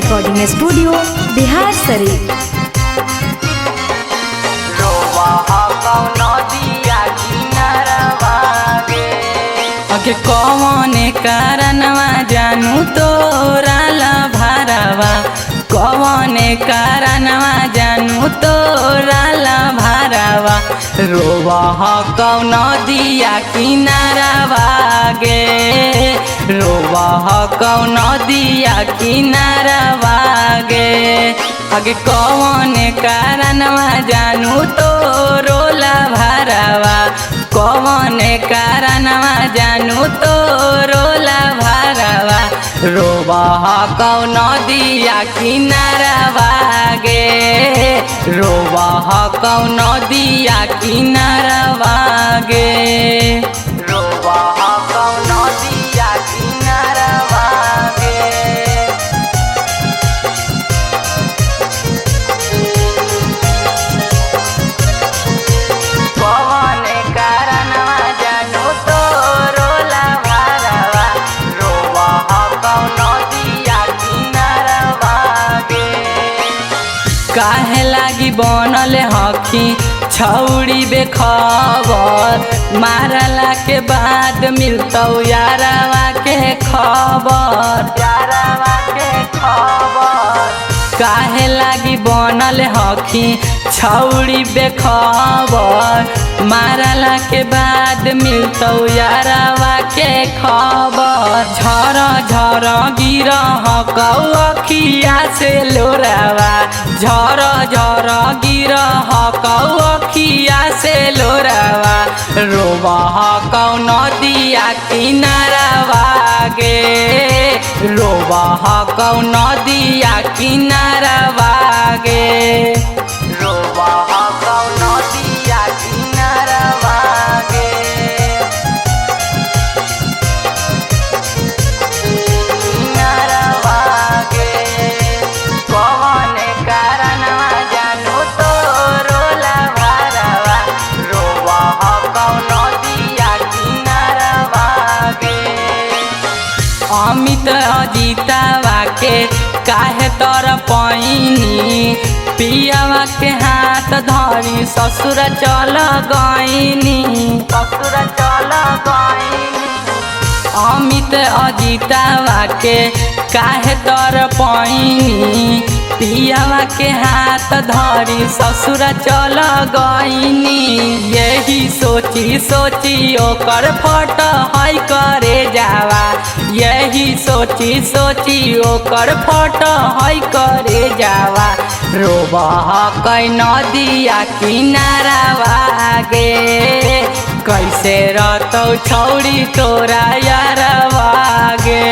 Recording studio Bihar Sharif. अगे कौने कारणवा जानू तोरा लभारवा, कौने कारणवा जानू तोरा लभारवा, रोवह कौन दिया किनारवा गे, रोवह कौन दिया किनारवा गे। अगे कौने कारणवा जानू तोरो लभारवा, कौने कारणवा जानू तोरो लभारवा, रोवह कौन दिया किनारवा गे, रोवह कौन दिया किनारवा गे, रोवह कौन दिया किनारवा गे। कौने कारणवा जानू तोरो लभारवा, रोवह कौन दिया किनारवा गे। काहे लागी बनल हखी छौड़ी बेखबर, मारला के बाद मिलतौ यारवा के खबर, यारवा के खबर। काहे लागी बनल हखी छौड़ी बेखबर, मारला के बाद मिलतौ यारवा के खबर। झर झर गिर कौ अखिया से लोरावा, झर झर गिर कौ अखिया से लोरावा, रोवह कौन दिया किनारवा गे, रोवह कौन दिया किनारवा गे, रोवह कौन दिया किनारवा गे। किनारवा गे, कौने कारणवा जानू तोरो लभारवा, रोवह कौन दिया किनारवा गे। अमित अजितावा के काहे तर पैनी, पियावा के हाथ धरी ससुर चल गईनी, ससुर चल गईनी। अमित अजितावा के काहे तर पैनी, पियावा के हाथ धरी ससुर चल गईनी। यही सोची सोची ओकर फट है करे जावा, यही सोची सोची ओकर फट है करे जावा, रोवह कैन दिया किनारवा गे, कैसे रहतौ छौड़ी तोरा यारवा गे।